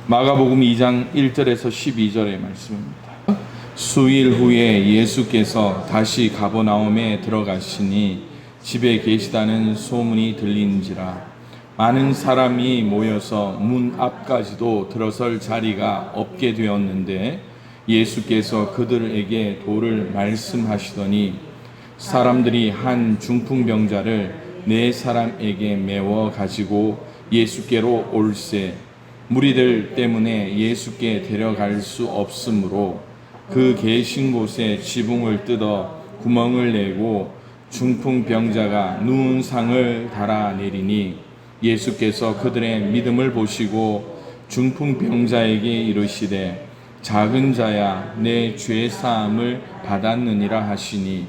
마가복음 2장 1절에서 12절의 말씀입니다. 수일 후에 예수께서 다시 가버나움에 들어가시니 집에 계시다는 소문이 들린지라 많은 사람이 모여서 문 앞까지도 들어설 자리가 없게 되었는데 예수께서 그들에게 도를 말씀하시더니 사람들이 한 중풍병자를 네 사람에게 메워 가지고 예수께로 올세 무리들 때문에 예수께 데려갈 수 없으므로 그 계신 곳에 지붕을 뜯어 구멍을 내고 중풍병자가 누운 상을 달아내리니 예수께서 그들의 믿음을 보시고 중풍병자에게 이르시되 작은 자야 내 죄 사함을 받았느니라 하시니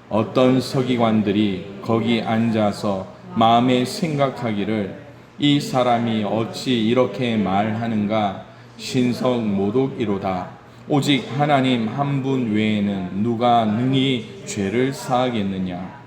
어떤 서기관들이 거기 앉아서 마음에 생각하기를 이 사람이 어찌 이렇게 말하는가 신성 모독이로다. 오직 하나님 한 분 외에는 누가 능히 죄를 사하겠느냐.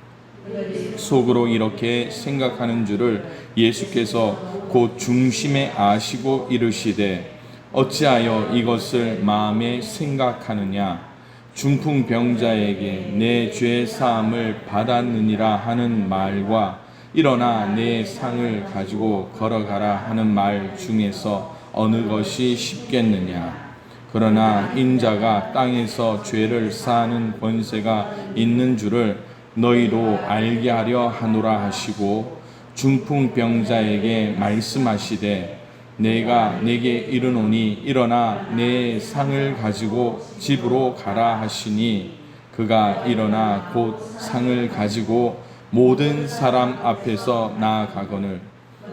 속으로 이렇게 생각하는 줄을 예수께서 곧 중심에 아시고 이르시되 어찌하여 이것을 마음에 생각하느냐. 중풍병자에게 내 죄 사함을 받았느니라 하는 말과 일어나 내 상을 가지고 걸어가라 하는 말 중에서 어느 것이 쉽겠느냐. 그러나 인자가 땅에서 죄를 사하는 권세가 있는 줄을 너희도 알게 하려 하노라 하시고 중풍병자에게 말씀하시되 내가 내게 이르노니 일어나 내 상을 가지고 집으로 가라 하시니 그가 일어나 곧 상을 가지고 모든 사람 앞에서 나아가거늘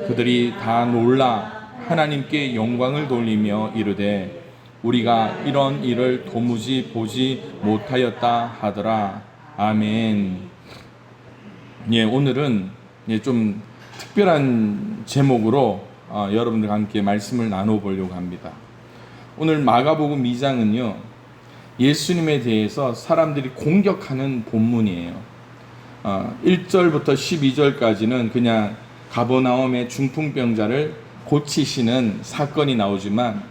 그들이 다 놀라 하나님께 영광을 돌리며 이르되 우리가 이런 일을 도무지 보지 못하였다 하더라. 아멘. 오늘은 좀 특별한 제목으로 여러분들과 함께 말씀을 나눠보려고 합니다. 오늘 마가복음 2장은요 예수님에 대해서 사람들이 공격하는 본문이에요. 1절부터 12절까지는 그냥 가버나움의 중풍병자를 고치시는 사건이 나오지만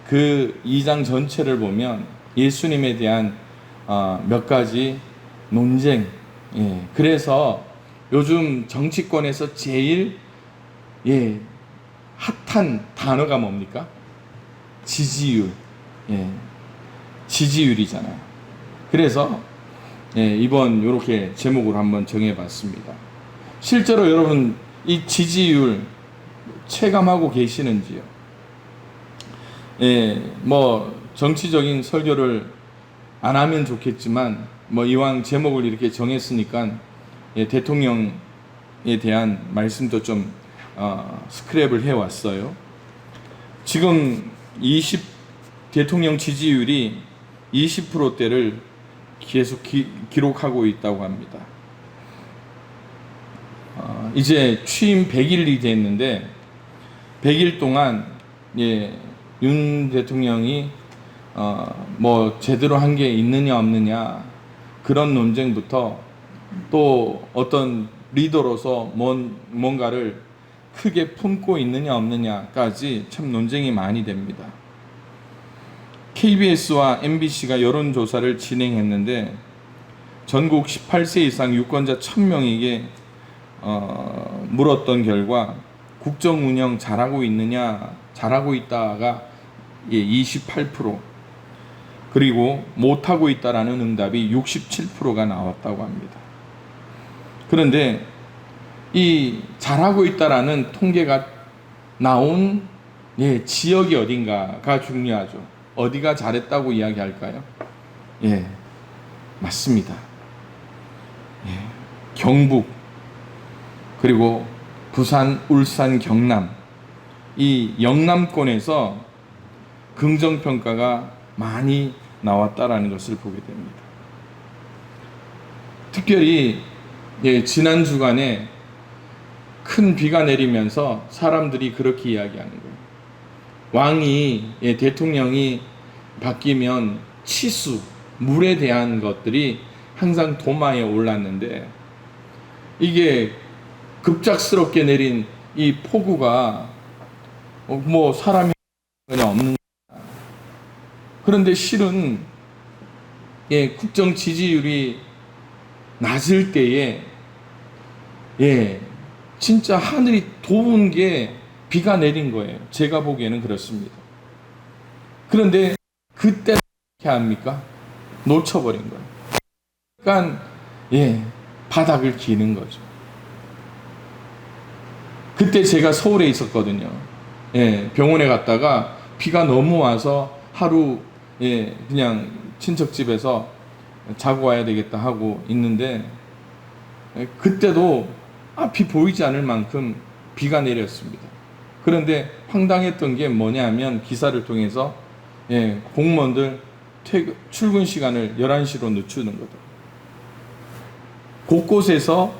그 2장 전체를 보면 예수님에 대한 몇 가지 논쟁, 그래서 요즘 정치권에서 제일 핫한 단어가 뭡니까? 지지율. 지지율이잖아요. 그래서 이번 이렇게 제목으로 한번 정해봤습니다. 실제로 여러분 이 지지율 체감하고 계시는지요? 뭐 정치적인 설교를 안 하면 좋겠지만 뭐 이왕 제목을 이렇게 정했으니까 대통령에 대한 말씀도 좀 스크랩을 해왔어요. 지금 대통령 지지율이 20%대를 계속 기록하고 있다고 합니다. 이제 취임 100일이 됐는데 100일 동안 윤 대통령이 뭐 제대로 한 게 있느냐 없느냐 그런 논쟁부터 또 어떤 리더로서 뭔가를 크게 품고 있느냐 없느냐까지 참 논쟁이 많이 됩니다. KBS와 MBC가 여론조사를 진행했는데 전국 18세 이상 유권자 1000명에게 물었던 결과 국정 운영 잘하고 있느냐, 잘하고 있다가 28%, 그리고 못하고 있다라는 응답이 67%가 나왔다고 합니다. 그런데 이 잘하고 있다라는 통계가 나온 지역이 어딘가가 중요하죠. 어디가 잘했다고 이야기할까요? 맞습니다. 경북, 그리고 부산, 울산, 경남, 이 영남권에서 긍정평가가 많이 나왔다라는 것을 보게 됩니다. 특별히 지난 주간에 큰 비가 내리면서 사람들이 그렇게 이야기하는 거예요. 왕이, 대통령이 바뀌면 치수, 물에 대한 것들이 항상 도마에 올랐는데 이게 급작스럽게 내린 이 폭우가 뭐 사람이 그냥 없는. 그런데 실은 국정 지지율이 낮을 때에 진짜 하늘이 도운 게 비가 내린 거예요. 제가 보기에는 그렇습니다. 그런데 그때 어떻게 합니까? 놓쳐버린 거예요. 그러니까 바닥을 기는 거죠. 그때 제가 서울에 있었거든요. 병원에 갔다가 비가 너무 와서 하루 그냥 친척 집에서 자고 와야 되겠다 하고 있는데, 그때도 앞이 보이지 않을 만큼 비가 내렸습니다. 그런데 황당했던 게 뭐냐면, 기사를 통해서 공무원들 출근 시간을 11시로 늦추는 거다. 곳곳에서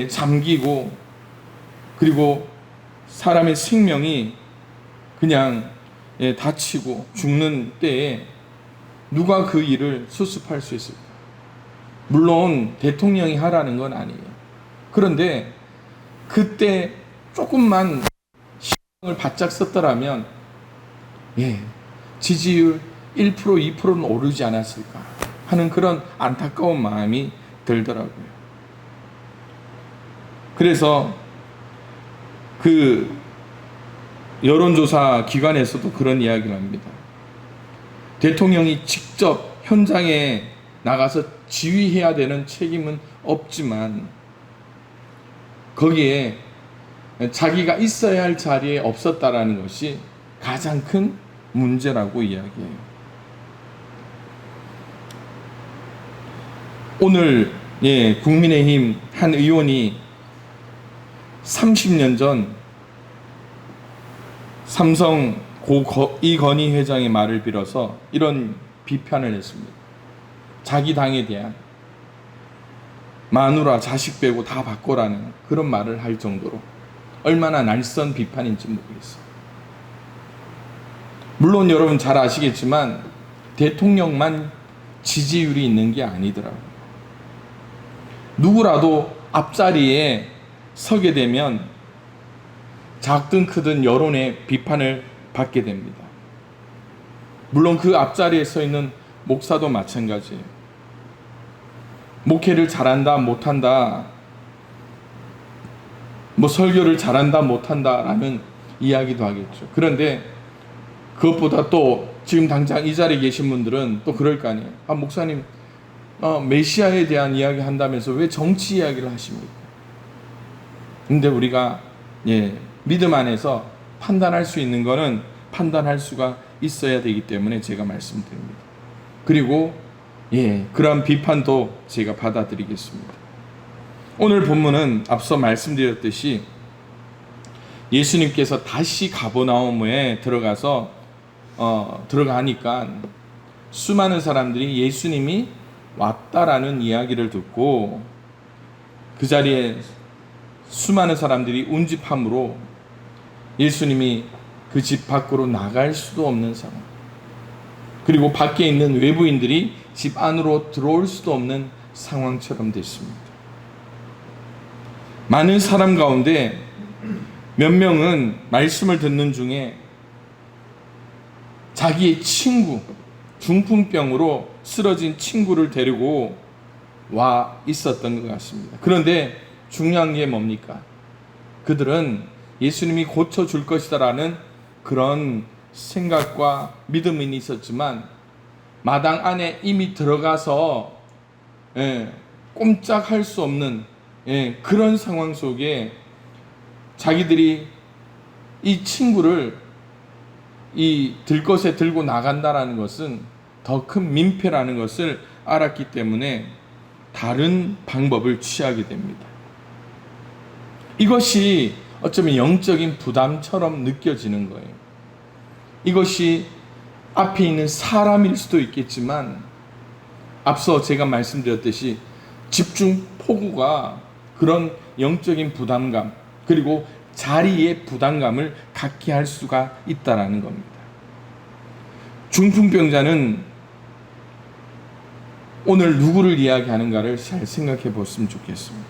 잠기고, 그리고 사람의 생명이 그냥 다치고 죽는 때에 누가 그 일을 수습할 수 있을까? 물론 대통령이 하라는 건 아니에요. 그런데 그때 조금만 신경을 바짝 썼더라면 지지율 1%, 2%는 오르지 않았을까 하는 그런 안타까운 마음이 들더라고요. 그래서 그 여론조사 기관에서도 그런 이야기를 합니다. 대통령이 직접 현장에 나가서 지휘해야 되는 책임은 없지만, 거기에 자기가 있어야 할 자리에 없었다라는 것이 가장 큰 문제라고 이야기해요. 오늘 국민의힘 한 의원이 30년 전 삼성 이건희 회장의 말을 빌어서 이런 비판을 했습니다. 자기 당에 대한 마누라 자식 빼고 다 바꿔라는 그런 말을 할 정도로 얼마나 날선 비판인지 모르겠어요. 물론 여러분 잘 아시겠지만 대통령만 지지율이 있는 게 아니더라고요. 누구라도 앞자리에 서게 되면 작든 크든 여론의 비판을 받게 됩니다. 물론 그 앞자리에 서 있는 목사도 마찬가지예요. 목회를 잘한다 못한다, 설교를 잘한다 못한다 라는 이야기도 하겠죠. 그런데 그것보다 또 지금 당장 이 자리에 계신 분들은 또 그럴 거 아니에요. 목사님 메시아에 대한 이야기 한다면서 왜 정치 이야기를 하십니까? 근데 우리가 믿음 안에서 판단할 수 있는 거는 판단할 수가 있어야 되기 때문에 제가 말씀드립니다. 그리고 그러한 비판도 제가 받아들이겠습니다. 오늘 본문은 앞서 말씀드렸듯이 예수님께서 다시 가버나움에 들어가니까 수많은 사람들이 예수님이 왔다라는 이야기를 듣고 그 자리에 수많은 사람들이 운집함으로 예수님이 그 집 밖으로 나갈 수도 없는 상황, 그리고 밖에 있는 외부인들이 집 안으로 들어올 수도 없는 상황처럼 됐습니다. 많은 사람 가운데 몇 명은 말씀을 듣는 중에 자기의 친구, 중풍병으로 쓰러진 친구를 데리고 와 있었던 것 같습니다. 그런데 중요한 게 뭡니까? 그들은 예수님이 고쳐줄 것이다라는 그런 생각과 믿음이 있었지만 마당 안에 이미 들어가서 꼼짝할 수 없는 그런 상황 속에 자기들이 이 친구를 이 들것에 들고 나간다라는 것은 더 큰 민폐라는 것을 알았기 때문에 다른 방법을 취하게 됩니다. 이것이 어쩌면 영적인 부담처럼 느껴지는 거예요. 이것이 앞에 있는 사람일 수도 있겠지만 앞서 제가 말씀드렸듯이 집중 폭우가 그런 영적인 부담감, 그리고 자리의 부담감을 갖게 할 수가 있다라는 겁니다. 중풍병자는 오늘 누구를 이야기하는가를 잘 생각해 보았으면 좋겠습니다.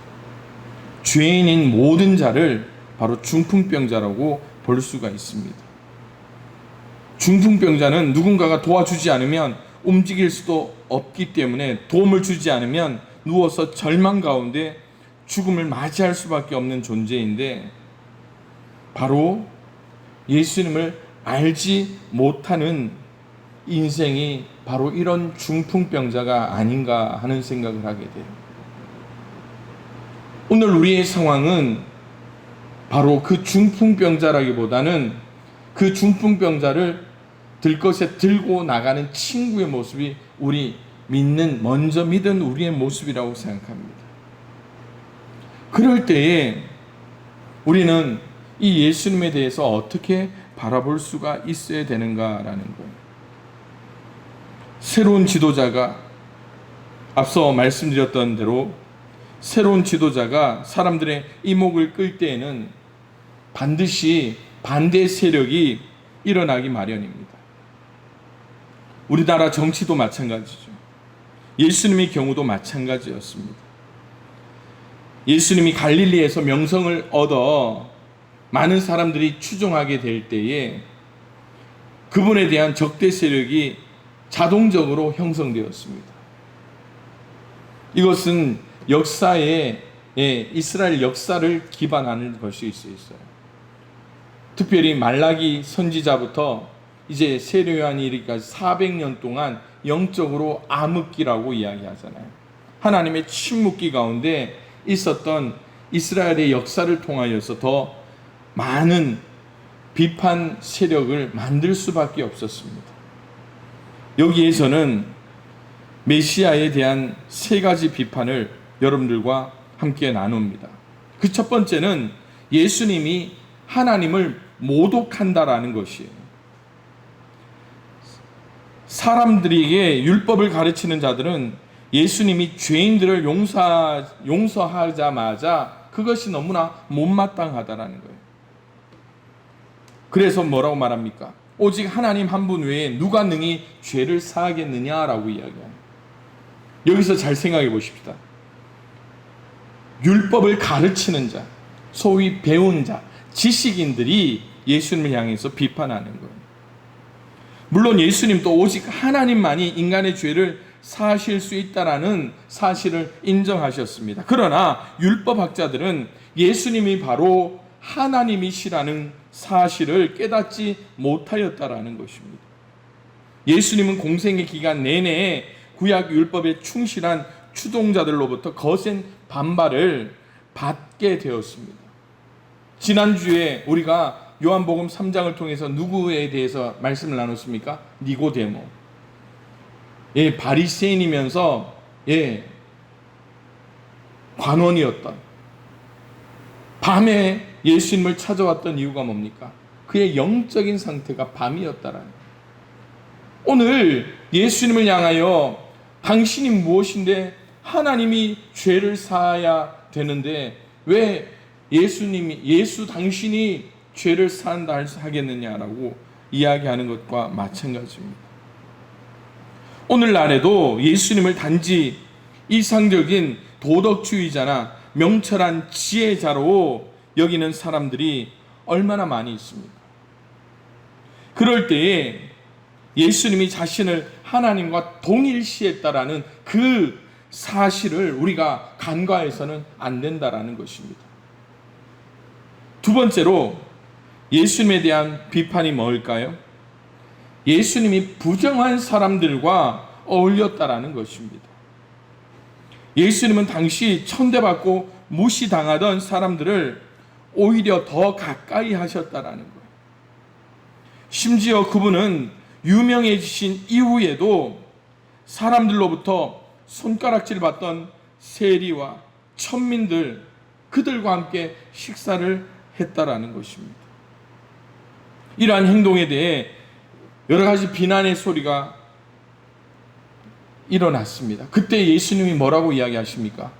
죄인인 모든 자를 바로 중풍병자라고 볼 수가 있습니다. 중풍병자는 누군가가 도와주지 않으면 움직일 수도 없기 때문에 도움을 주지 않으면 누워서 절망 가운데 죽음을 맞이할 수밖에 없는 존재인데, 바로 예수님을 알지 못하는 인생이 바로 이런 중풍병자가 아닌가 하는 생각을 하게 돼요. 오늘 우리의 상황은 바로 그 중풍병자라기보다는 그 중풍병자를 들것에 들고 나가는 친구의 모습이 우리 먼저 믿은 우리의 모습이라고 생각합니다. 그럴 때에 우리는 이 예수님에 대해서 어떻게 바라볼 수가 있어야 되는가라는 거예요. 새로운 지도자가, 앞서 말씀드렸던 대로 새로운 지도자가 사람들의 이목을 끌 때에는 반드시 반대 세력이 일어나기 마련입니다. 우리나라 정치도 마찬가지죠. 예수님의 경우도 마찬가지였습니다. 예수님이 갈릴리에서 명성을 얻어 많은 사람들이 추종하게 될 때에 그분에 대한 적대 세력이 자동적으로 형성되었습니다. 이것은 역사에, 이스라엘 역사를 기반하는 것이 있어요. 특별히 말라기 선지자부터 이제 세례 요한이 이르기까지 400년 동안 영적으로 암흑기라고 이야기하잖아요. 하나님의 침묵기 가운데 있었던 이스라엘의 역사를 통하여서 더 많은 비판 세력을 만들 수밖에 없었습니다. 여기에서는 메시아에 대한 세 가지 비판을 여러분들과 함께 나눕니다. 그 첫 번째는 예수님이 하나님을 모독한다라는 것이에요. 사람들에게 율법을 가르치는 자들은 예수님이 죄인들을 용서하자마자 그것이 너무나 못마땅하다라는 거예요. 그래서 뭐라고 말합니까? 오직 하나님 한 분 외에 누가 능히 죄를 사하겠느냐라고 이야기합니다. 여기서 잘 생각해 보십시다. 율법을 가르치는 자, 소위 배운 자, 지식인들이 예수님을 향해서 비판하는 거예요. 물론 예수님도 오직 하나님만이 인간의 죄를 사하실 수 있다라는 사실을 인정하셨습니다. 그러나 율법학자들은 예수님이 바로 하나님이시라는 사실을 깨닫지 못하였다라는 것입니다. 예수님은 공생의 기간 내내 구약 율법에 충실한 추종자들로부터 거센 반발을 받게 되었습니다. 지난주에 우리가 요한복음 3장을 통해서 누구에 대해서 말씀을 나눴습니까? 니고데모. 바리새인이면서 관원이었던, 밤에 예수님을 찾아왔던 이유가 뭡니까? 그의 영적인 상태가 밤이었다라는 거예요. 오늘 예수님을 향하여 당신이 무엇인데 하나님이 죄를 사해야 되는데 왜 예수 당신이 죄를 사한다 하겠느냐라고 이야기하는 것과 마찬가지입니다. 오늘날에도 예수님을 단지 이상적인 도덕주의자나 명철한 지혜자로 여기는 사람들이 얼마나 많이 있습니까? 그럴 때에 예수님이 자신을 하나님과 동일시했다라는 그 사실을 우리가 간과해서는 안 된다라는 것입니다. 두 번째로 예수님에 대한 비판이 뭘까요? 예수님이 부정한 사람들과 어울렸다라는 것입니다. 예수님은 당시 천대받고 무시당하던 사람들을 오히려 더 가까이 하셨다라는 거예요. 심지어 그분은 유명해지신 이후에도 사람들로부터 손가락질 받던 세리와 천민들, 그들과 함께 식사를 했다라는 것입니다. 이러한 행동에 대해 여러 가지 비난의 소리가 일어났습니다. 그때 예수님이 뭐라고 이야기하십니까?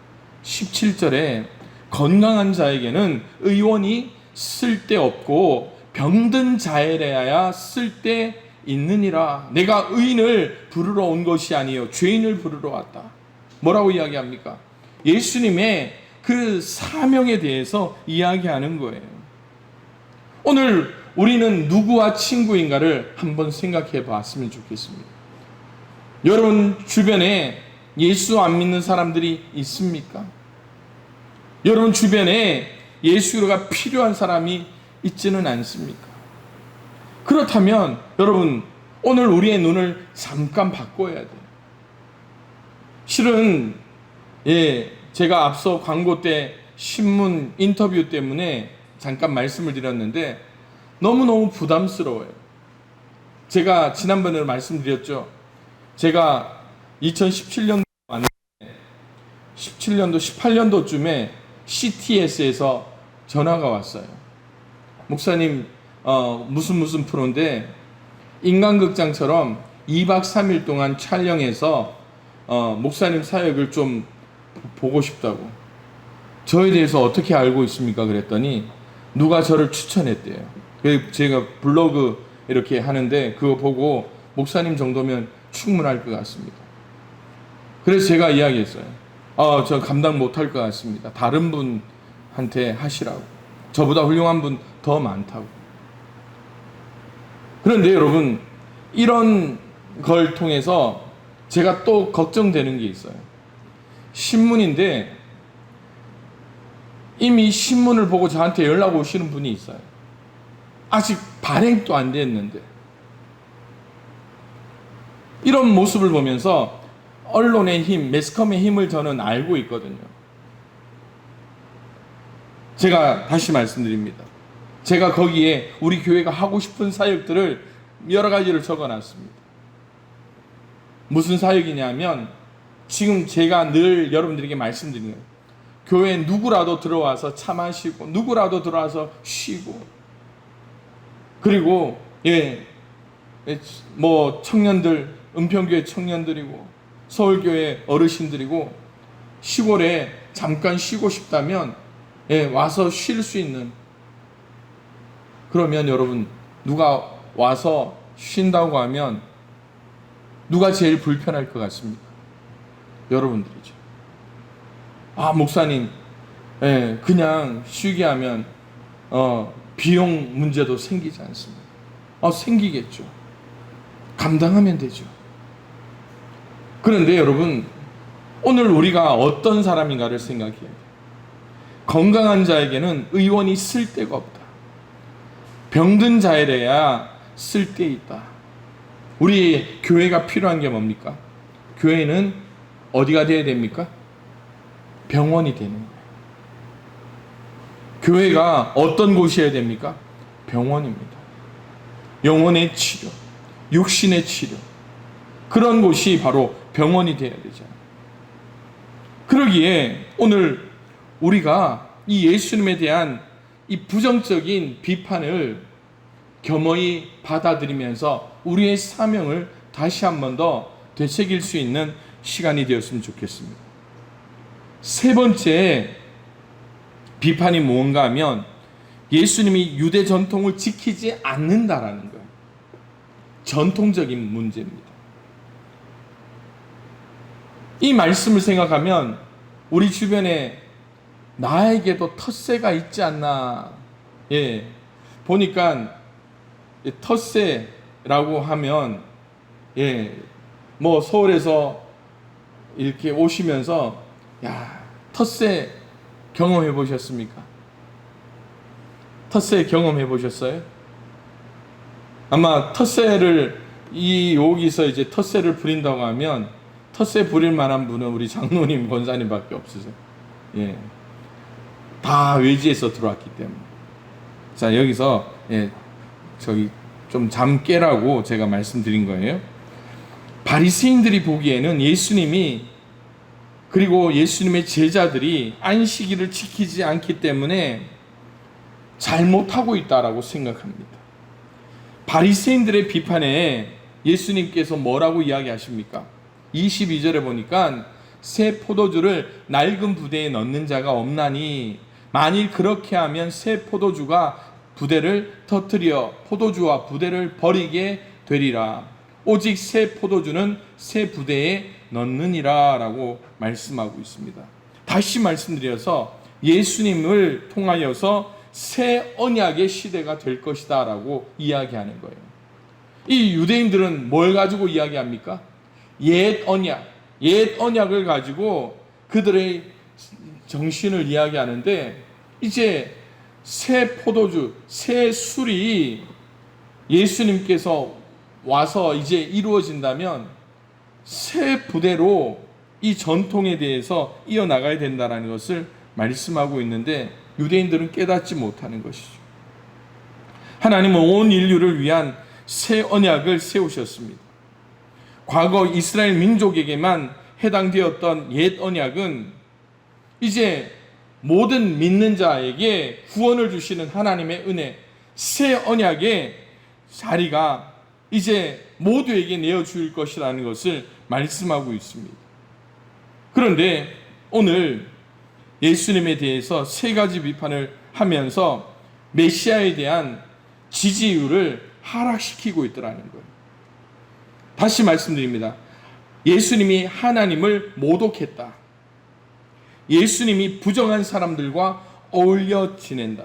17절에 건강한 자에게는 의원이 쓸데없고 병든 자에게야 쓸데있느니라. 내가 의인을 부르러 온 것이 아니요 죄인을 부르러 왔다. 뭐라고 이야기합니까? 예수님의 그 사명에 대해서 이야기하는 거예요. 오늘 우리는 누구와 친구인가를 한번 생각해 봤으면 좋겠습니다. 여러분 주변에 예수 안 믿는 사람들이 있습니까? 여러분 주변에 예수가 필요한 사람이 있지는 않습니까? 그렇다면 여러분 오늘 우리의 눈을 잠깐 바꿔야 돼요. 실은 제가 앞서 광고 때 신문 인터뷰 때문에 잠깐 말씀을 드렸는데 너무너무 부담스러워요. 제가 지난번에 말씀드렸죠. 제가 2017년도 왔는데 17년도 18년도쯤에 CTS에서 전화가 왔어요. 목사님 무슨 프로인데 인간극장처럼 2박 3일 동안 촬영해서 목사님 사역을 좀 보고 싶다고. 저에 대해서 어떻게 알고 있습니까? 그랬더니 누가 저를 추천했대요. 제가 블로그 이렇게 하는데 그거 보고 목사님 정도면 충분할 것 같습니다. 그래서 제가 이야기했어요. 저 감당 못할 것 같습니다. 다른 분한테 하시라고. 저보다 훌륭한 분 더 많다고. 그런데 여러분 이런 걸 통해서 제가 또 걱정되는 게 있어요. 신문인데 이미 신문을 보고 저한테 연락 오시는 분이 있어요. 아직 발행도 안 됐는데. 이런 모습을 보면서 언론의 힘, 매스컴의 힘을 저는 알고 있거든요. 제가 다시 말씀드립니다. 제가 거기에 우리 교회가 하고 싶은 사역들을 여러 가지를 적어놨습니다. 무슨 사역이냐면 지금 제가 늘 여러분들에게 말씀드리는 거예요. 교회에 누구라도 들어와서 차 마시고 누구라도 들어와서 쉬고 그리고 청년들 은평교회 청년들이고 서울교회 어르신들이고 시골에 잠깐 쉬고 싶다면 와서 쉴 수 있는. 그러면 여러분 누가 와서 쉰다고 하면 누가 제일 불편할 것 같습니까? 여러분들이죠. 목사님 그냥 쉬게 하면 비용 문제도 생기지 않습니다. 생기겠죠. 감당하면 되죠. 그런데 여러분 오늘 우리가 어떤 사람인가를 생각해야 돼요. 건강한 자에게는 의원이 쓸데가 없다. 병든 자에래야 쓸데 있다. 우리 교회가 필요한 게 뭡니까? 교회는 어디가 되어야 됩니까? 병원이 되는 거예요. 교회가 어떤 곳이어야 됩니까? 병원입니다. 영혼의 치료, 육신의 치료, 그런 곳이 바로 병원이 되어야 되잖아요. 그러기에 오늘 우리가 이 예수님에 대한 이 부정적인 비판을 겸허히 받아들이면서 우리의 사명을 다시 한 번 더 되새길 수 있는 시간이 되었으면 좋겠습니다. 세 번째 비판이 무언가 하면 예수님이 유대 전통을 지키지 않는다라는 거예요. 전통적인 문제입니다. 이 말씀을 생각하면 우리 주변에 나에게도 텃세가 있지 않나. 보니까 텃세라고 하면 서울에서 이렇게 오시면서 텃세 경험해 보셨습니까? 텃세 경험해 보셨어요? 아마 텃세를 여기서 이제 텃세를 부린다고 하면 텃세 부릴 만한 분은 우리 장로님, 권사님밖에 없으세요. 다 외지에서 들어왔기 때문에. 자, 여기서 좀 잠 깨라고 제가 말씀드린 거예요. 바리새인들이 보기에는 예수님이 그리고 예수님의 제자들이 안식일을 지키지 않기 때문에 잘못하고 있다라고 생각합니다. 바리새인들의 비판에 예수님께서 뭐라고 이야기하십니까? 22절에 보니까 새 포도주를 낡은 부대에 넣는 자가 없나니 만일 그렇게 하면 새 포도주가 부대를 터뜨려 포도주와 부대를 버리게 되리라. 오직 새 포도주는 새 부대에 넣느니라 라고 말씀하고 있습니다. 다시 말씀드려서 예수님을 통하여서 새 언약의 시대가 될 것이다 라고 이야기하는 거예요. 이 유대인들은 뭘 가지고 이야기합니까? 옛 언약을 가지고 그들의 정신을 이야기하는데, 이제 새 포도주, 새 술이 예수님께서 와서 이제 이루어진다면 새 부대로 이 전통에 대해서 이어나가야 된다는 것을 말씀하고 있는데, 유대인들은 깨닫지 못하는 것이죠. 하나님은 온 인류를 위한 새 언약을 세우셨습니다. 과거 이스라엘 민족에게만 해당되었던 옛 언약은 이제 모든 믿는 자에게 구원을 주시는 하나님의 은혜, 새 언약의 자리가 이제 모두에게 내어줄 것이라는 것을 말씀하고 있습니다. 그런데 오늘 예수님에 대해서 세 가지 비판을 하면서 메시아에 대한 지지율을 하락시키고 있더라는 거예요. 다시 말씀드립니다. 예수님이 하나님을 모독했다. 예수님이 부정한 사람들과 어울려 지낸다.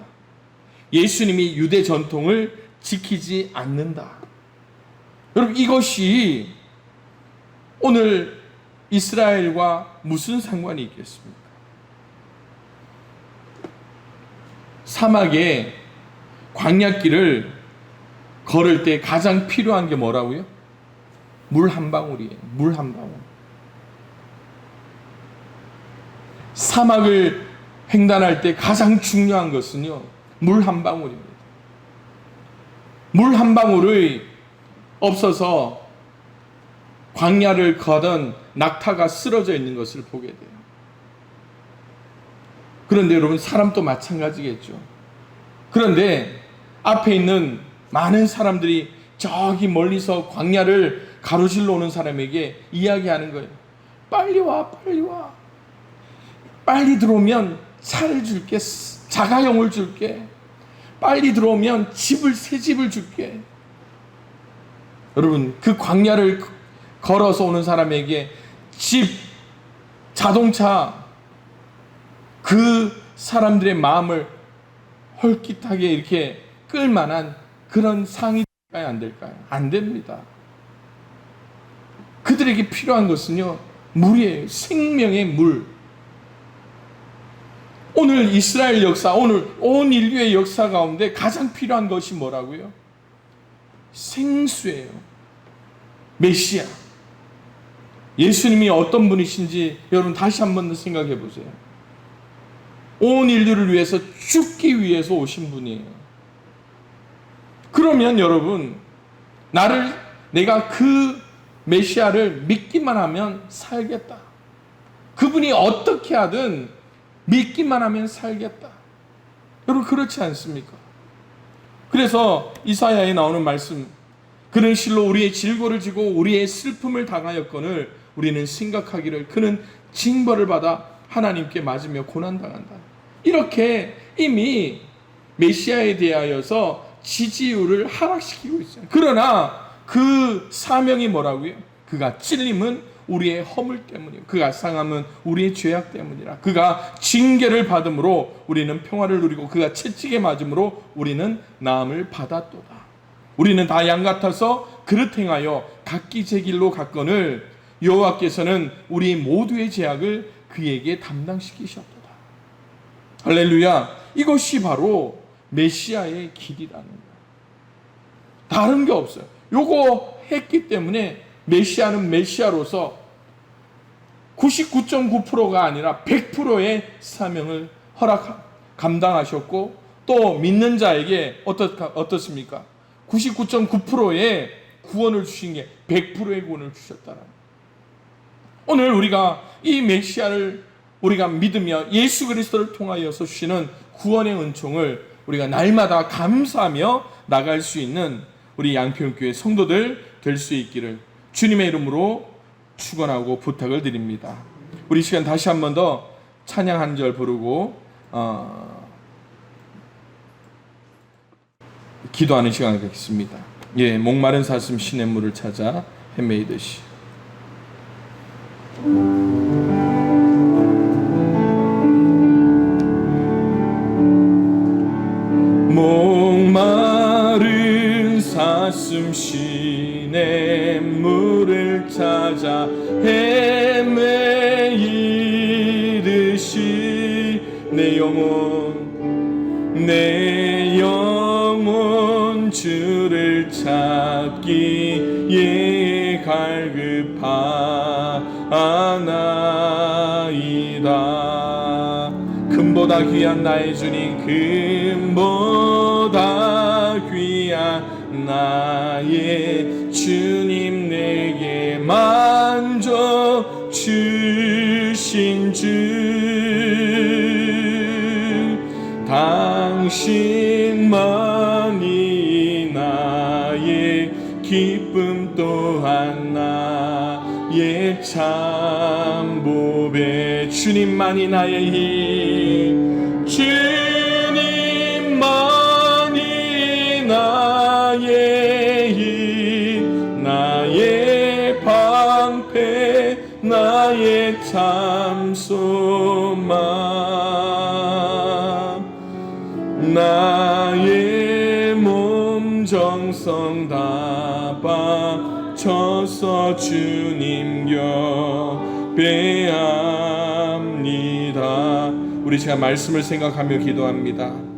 예수님이 유대 전통을 지키지 않는다. 여러분, 이것이 오늘 이스라엘과 무슨 상관이 있겠습니까? 사막에 광야길을 걸을 때 가장 필요한 게 뭐라고요? 물 한 방울이에요. 물 한 방울. 사막을 횡단할 때 가장 중요한 것은요, 물 한 방울입니다. 물 한 방울이 없어서 광야를 걷던 낙타가 쓰러져 있는 것을 보게 돼요. 그런데 여러분, 사람도 마찬가지겠죠. 그런데 앞에 있는 많은 사람들이 저기 멀리서 광야를 가로질러 오는 사람에게 이야기하는 거예요. 빨리 와, 빨리 와. 빨리 들어오면 차를 줄게, 자가용을 줄게. 빨리 들어오면 새 집을 줄게. 여러분, 그 광야를 걸어서 오는 사람에게 집, 자동차, 그 사람들의 마음을 헐깃하게 이렇게 끌만한 그런 상이 될까요? 안 될까요? 안 됩니다. 그들에게 필요한 것은요, 물이에요. 생명의 물. 오늘 이스라엘 역사, 오늘 온 인류의 역사 가운데 가장 필요한 것이 뭐라고요? 생수예요. 메시아. 예수님이 어떤 분이신지 여러분 다시 한번 생각해 보세요. 온 인류를 위해서 죽기 위해서 오신 분이에요. 그러면 여러분, 내가 그 메시아를 믿기만 하면 살겠다. 그분이 어떻게 하든 믿기만 하면 살겠다. 여러분, 그렇지 않습니까? 그래서 이사야에 나오는 말씀, 그는 실로 우리의 질고를 지고 우리의 슬픔을 당하였거늘 우리는 생각하기를 그는 징벌을 받아 하나님께 맞으며 고난당한다. 이렇게 이미 메시아에 대하여서 지지율을 하락시키고 있어요. 그러나 그 사명이 뭐라고요? 그가 찔림은 우리의 허물 때문이요, 그가 상함은 우리의 죄악 때문이라. 그가 징계를 받음으로 우리는 평화를 누리고 그가 채찍에 맞음으로 우리는 나음을 받았도다. 우리는 다 양 같아서 그릇 행하여 각기 제 길로 갔거늘 여호와께서는 우리 모두의 죄악을 그에게 담당시키셨도다. 할렐루야. 이것이 바로 메시아의 길이라는 거예요. 다른 게 없어요. 요거 했기 때문에 메시아는 메시아로서 99.9%가 아니라 100%의 사명을 감당하셨고, 또 믿는 자에게 어떻습니까? 99.9%의 구원을 주신 게 100%의 구원을 주셨다는. 오늘 우리가 이 메시아를 우리가 믿으며 예수 그리스도를 통하여서 주시는 구원의 은총을 우리가 날마다 감사하며 나갈 수 있는 우리 양평교회 성도들 될 수 있기를 주님의 이름으로 축원하고 부탁을 드립니다. 우리 시간 다시 한 번 더 찬양 한 절 부르고 기도하는 시간을 갖겠습니다. 예, 목마른 사슴 시냇물을 찾아 헤매이듯이. 숨쉬네 물을 찾아 헤매이듯이 내 영혼 주를 찾기에 갈급하나이다. 금보다 귀한 나의 주님, 금보다 귀한 나의 주님, 내게 만져 주신 주, 당신만이 나의 기쁨 또한 나의 참보배. 주님만이 나의 힘, 주님만이 나의 힘, 나의 방패, 나의 참소망, 나의 몸 정성 다 바쳐서 주님 곁에 합니다. 우리 제가 말씀을 생각하며 기도합니다.